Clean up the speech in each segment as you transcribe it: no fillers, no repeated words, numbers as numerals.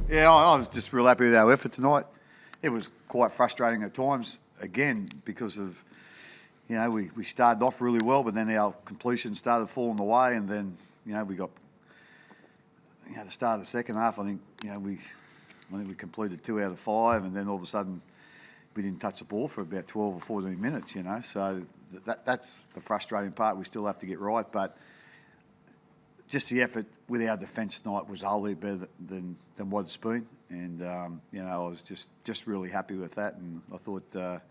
Yeah, I was just real happy with our effort tonight. It was quite frustrating at times, again, because of, we started off really well, but then our completion started falling away, and then, we got, the start of the second half, I think we completed 2 out of 5, and then all of a sudden we didn't touch the ball for about 12 or 14 minutes, so that's the frustrating part we still have to get right, but just the effort with our defence tonight was a whole heap better than what it's been, and I was just really happy with that, and I thought the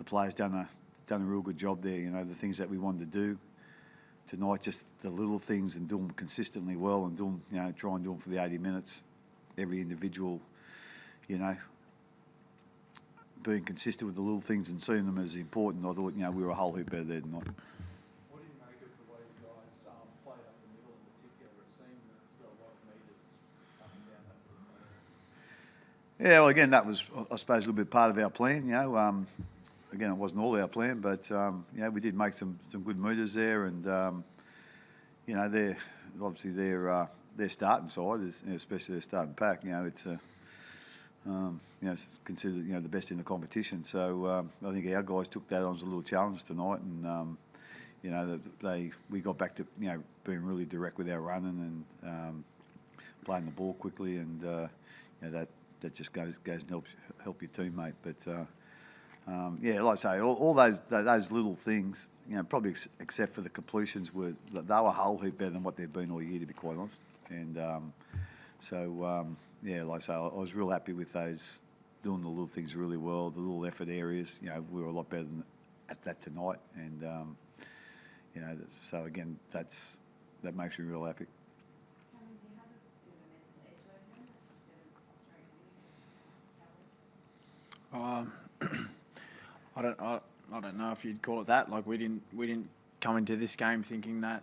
players done a real good job there. The things that we wanted to do tonight, just the little things, and do them consistently well, and try and do them for the 80 minutes. Every individual, being consistent with the little things and seeing them as important. I thought we were a whole heap better there tonight. Yeah, well, again, that was, I suppose, a little bit part of our plan. Again, it wasn't all our plan, but we did make some good meters there, and they're obviously their starting side is, especially their starting pack. It's it's considered the best in the competition. So I think our guys took that on as a little challenge tonight, and we got back to being really direct with our running and playing the ball quickly, and that just goes and help your teammate. But like I say, all those little things, probably except for the completions, they were a whole heap better than what they've been all year, to be quite honest. And like I say, I was real happy with those, doing the little things really well, the little effort areas. We were a lot better at that tonight, and so again, that makes me real happy. I don't know if you'd call it that. Like we didn't come into this game thinking that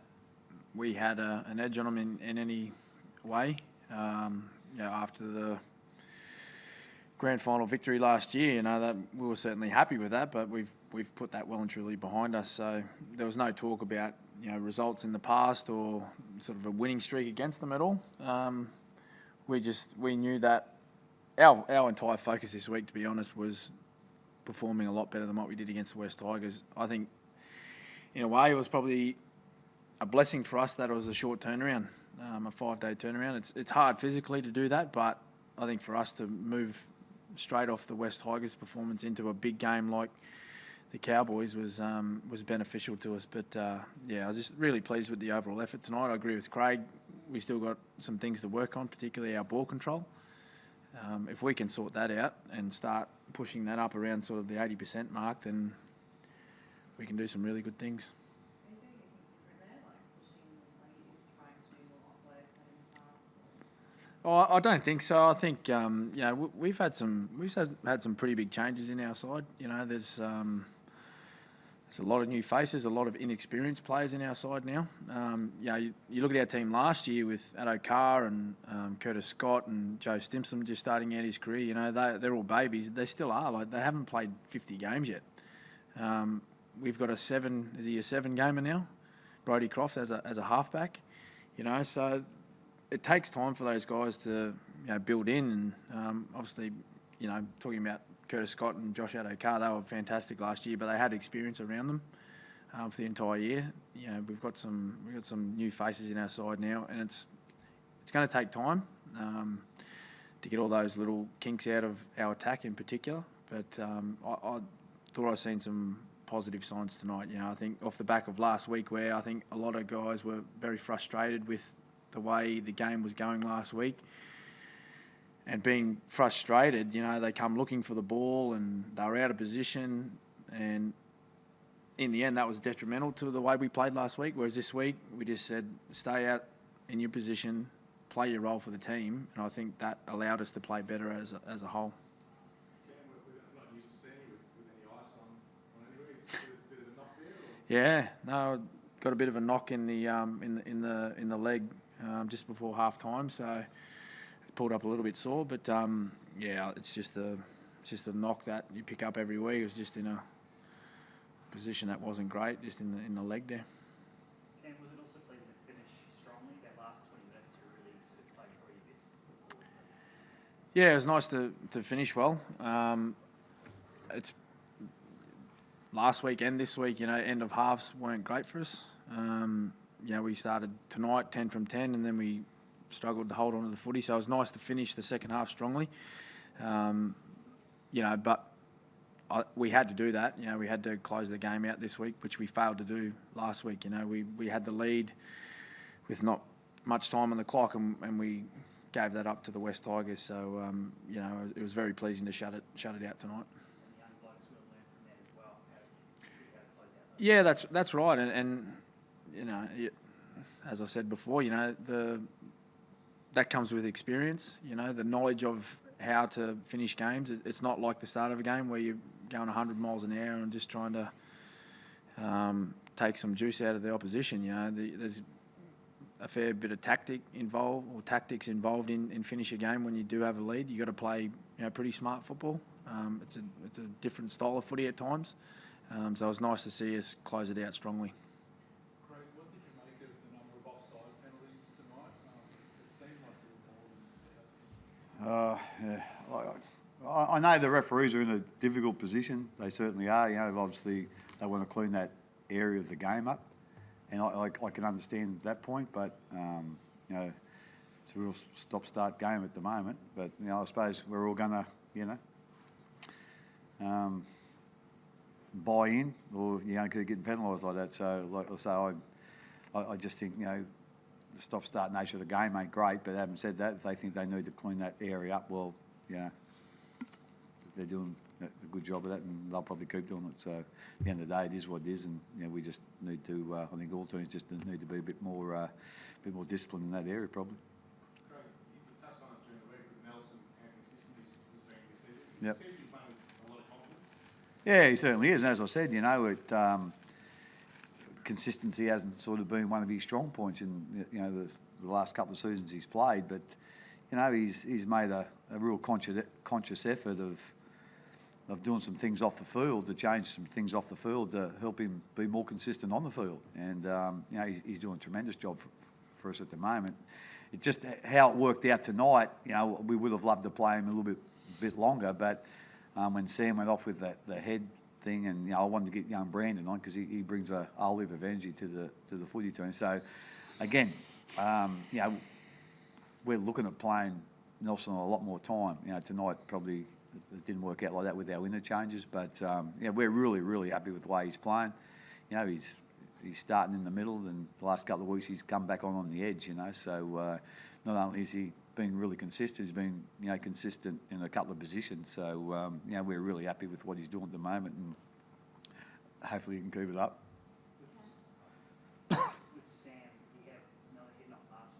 we had an edge on them in any way. After the grand final victory last year, that we were certainly happy with that, but we've put that well and truly behind us. So there was no talk about results in the past or sort of a winning streak against them at all. We knew that our entire focus this week, to be honest, was performing a lot better than what we did against the West Tigers. I think, in a way, it was probably a blessing for us that it was a short turnaround, a 5-day turnaround. It's hard physically to do that, but I think for us to move straight off the West Tigers performance into a big game like the Cowboys was beneficial to us. But I was just really pleased with the overall effort tonight. I agree with Craig. We still got some things to work on, particularly our ball control. If we can sort that out and start pushing that up around sort of the 80% mark, then we can do some really good things. I don't think so. I think we've had some pretty big changes in our side. There's a lot of new faces, a lot of inexperienced players in our side now. You look at our team last year with Addo Carr and Curtis Scott and Joe Stimson just starting out his career. They're all babies. They still are. They haven't played 50 games yet. We've got a 7 gamer now, Brodie Croft as a halfback. So it takes time for those guys to build in, and obviously, talking about Curtis Scott and Josh Addo-Carr, they were fantastic last year, but they had experience around them for the entire year. We've got some new faces in our side now, and it's going to take time to get all those little kinks out of our attack in particular. But I thought I seen some positive signs tonight. I think off the back of last week, where I think a lot of guys were very frustrated with the way the game was going last week. And being frustrated, they come looking for the ball and they were out of position. And in the end, that was detrimental to the way we played last week. Whereas this week, we just said, stay out in your position, play your role for the team. And I think that allowed us to play better as a whole. Not used to seeing you with any ice on anywhere. A bit of a knock there? Yeah, no, got a bit of a knock in the leg just before half time. So pulled up a little bit sore, but it's just a knock that you pick up every week. It was just in a position that wasn't great, just in the leg there. And was it also pleasing to finish strongly? That last 20 minutes, you really sort of played for your best? Yeah, it was nice to finish well. It's last week and this week, end of halves weren't great for us. We started tonight 10 from 10, and then we struggled to hold on to the footy. So it was nice to finish the second half strongly. But we had to do that. We had to close the game out this week, which we failed to do last week. We had the lead with not much time on the clock, and we gave that up to the West Tigers. So it was very pleasing to shut it out tonight. Yeah, that's right, and as I said before, that comes with experience. The knowledge of how to finish games. It's not like the start of a game where you're going 100 miles an hour and just trying to take some juice out of the opposition. There's a fair bit of tactics involved in finish a game when you do have a lead. You got to play pretty smart football. It's a different style of footy at times. So it was nice to see us close it out strongly. Craig, what did you make of the number of offside penalties tonight? It seemed like there were more than I know the referees are in a difficult position. They certainly are. Obviously they want to clean that area of the game up, and I can understand that point. But it's a real stop-start game at the moment. But I suppose we're all going to buy in, or you're going to keep getting penalised like that. So, like I say, I just think the stop-start nature of the game ain't great. But having said that, if they think they need to clean that area up, well, they're doing a good job of that, and they'll probably keep doing it. So, at the end of the day, it is what it is, and we just need to. I think all teams just need to be a bit more disciplined in that area, probably. Craig, you touched on it during the week with Nelson, and consistency was being missed. Yep. Seems to be playing with a lot of confidence. Yeah, he certainly is. And as I said, consistency hasn't sort of been one of his strong points in the last couple of seasons he's played. But he's made a real conscious effort of doing some things off the field, to change some things off the field to help him be more consistent on the field. And he's doing a tremendous job for us at the moment. It just how it worked out tonight. We would have loved to play him a little bit longer, but when Sam went off with the head thing, and I wanted to get young Brandon on because he brings a whole heap of energy to the footy team. So again, we're looking at playing Nelson a lot more time. Tonight probably it didn't work out like that with our interchanges, but we're really happy with the way he's playing. He's starting in the middle, and the last couple of weeks he's come back on the edge. So not only is he being really consistent, he's been consistent in a couple of positions. So we're really happy with what he's doing at the moment, and hopefully he can keep it up. With Sam, he had another hit not last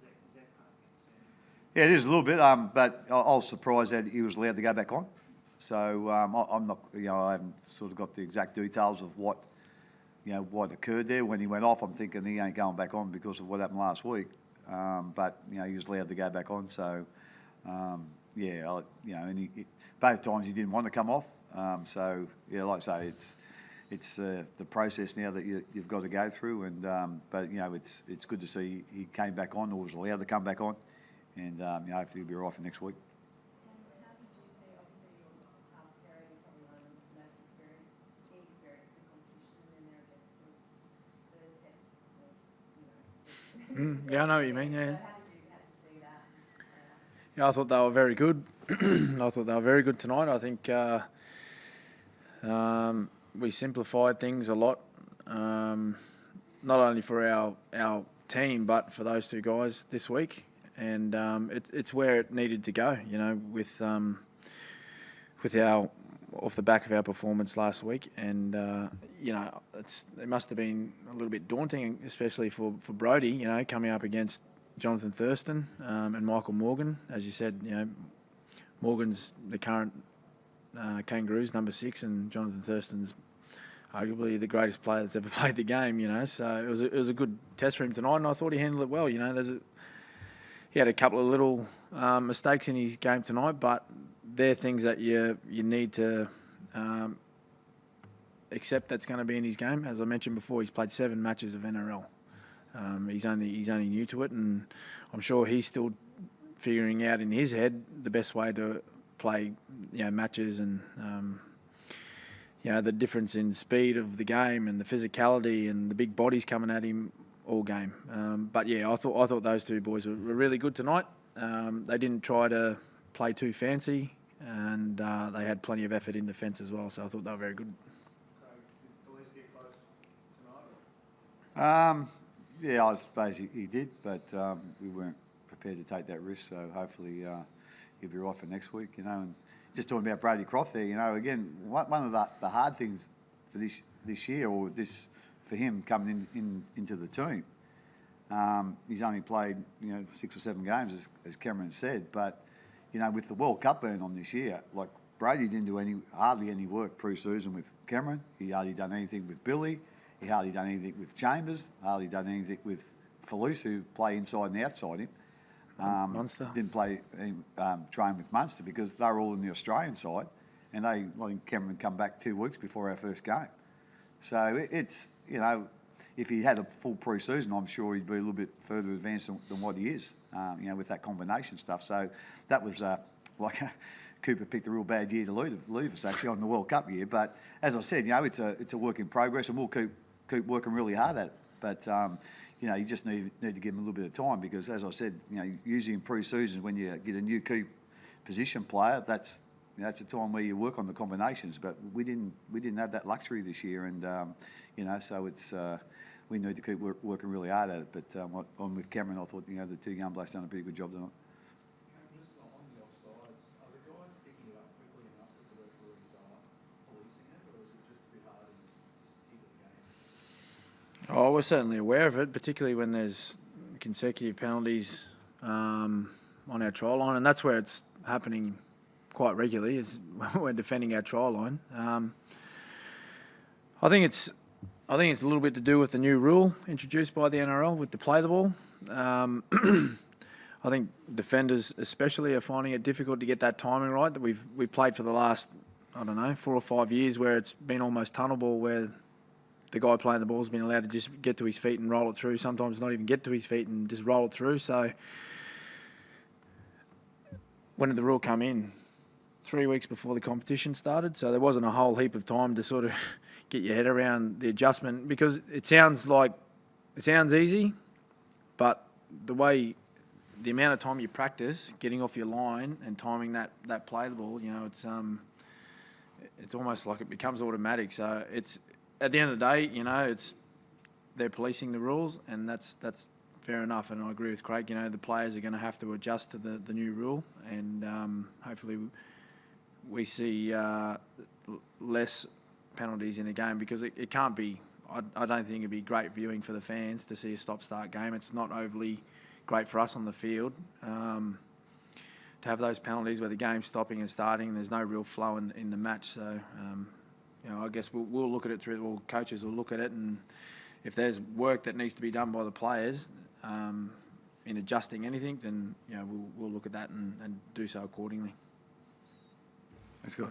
week. Is that kind of concerning? Yeah, it is a little bit, but I was surprised that he was allowed to go back on. So I'm not, I haven't sort of got the exact details of what occurred there when he went off. I'm thinking he ain't going back on because of what happened last week. But he was allowed to go back on. So and both times he didn't want to come off. So like I say, it's the process now that you've got to go through. And but it's good to see he came back on, or was allowed to come back on, and hopefully he'll be all right for next week. And how did you see, obviously, your past Gary, you probably learned from that experience, the competition, and then there against the test, Yeah, I know what you mean, yeah. So how did you see that? Yeah, I thought they were very good. I thought they were very good tonight. I think we simplified things a lot, not only for our team, but for those two guys this week. And it's where it needed to go, with our off the back of our performance last week. And it must have been a little bit daunting, especially for Brodie, coming up against Jonathan Thurston and Michael Morgan. As you said, Morgan's the current Kangaroos number 6, and Jonathan Thurston's arguably the greatest player that's ever played the game. So it was a good test for him tonight, and I thought he handled it well. He had a couple of little mistakes in his game tonight, but they're things that you need to accept that's going to be in his game. As I mentioned before, he's played 7 matches of NRL. He's only new to it, and I'm sure he's still figuring out in his head the best way to play, matches and, the difference in speed of the game and the physicality and the big bodies coming at him all game. But I thought those two boys were really good tonight. They didn't try to play too fancy, and they had plenty of effort in defence as well. So I thought they were very good. Craig, did Felice get close tonight? Yeah, I suppose he did, but we weren't prepared to take that risk. So hopefully he'll be right for next week. And just talking about Brady Croft there, again, one of the hard things for this year, or for him coming into the team. He's only played 6 or 7 games, as Cameron said, but with the World Cup being on this year, like Brady didn't do hardly any work pre-season with Cameron. He hardly done anything with Billy. He hardly done anything with Chambers. Hardly done anything with Felice, who play inside and outside him. Munster didn't play train with Munster because they were all in the Australian side, and I think Cameron come back 2 weeks before our first game. So it's if he had a full pre-season, I'm sure he'd be a little bit further advanced than what he is, with that combination stuff. So that was Cooper picked a real bad year to leave us actually on the World Cup year. But as I said, it's a work in progress, and we'll keep working really hard at it. But you just need to give him a little bit of time because, as I said, usually in pre-season when you get a new key position player, that's a time where you work on the combinations. But we didn't have that luxury this year, and so it's we need to keep working really hard at it. But on with Cameron, I thought the 2 young blokes done a pretty good job tonight. Just on the offsides, are the guys picking it up quickly enough that the referees are policing it, or is it just a bit hard and just hit the game? Oh, we're certainly aware of it, particularly when there's consecutive penalties on our try line, and that's where it's happening quite regularly, is when we're defending our try line. I think it's a little bit to do with the new rule introduced by the NRL with the play the ball. I think defenders especially are finding it difficult to get that timing right that we've played for the last, 4 or 5 years, where it's been almost tunnel ball, where the guy playing the ball's been allowed to just get to his feet and roll it through, sometimes not even get to his feet and just roll it through. So when did the rule come in? 3 weeks before the competition started, so there wasn't a whole heap of time to sort of get your head around the adjustment, because it sounds easy, but the amount of time you practice getting off your line and timing that play the ball, it's almost like it becomes automatic. So it's, at the end of the day, they're policing the rules, and that's fair enough. And I agree with Craig. The players are going to have to adjust to the new rule, and hopefully we see less penalties in a game, because it can't be. I don't think it'd be great viewing for the fans to see a stop-start game. It's not overly great for us on the field to have those penalties where the game's stopping and starting and there's no real flow in the match. So I guess we'll look at it through. Well, coaches will look at it, and if there's work that needs to be done by the players in adjusting anything, then we'll look at that and do so accordingly. Thanks, guys.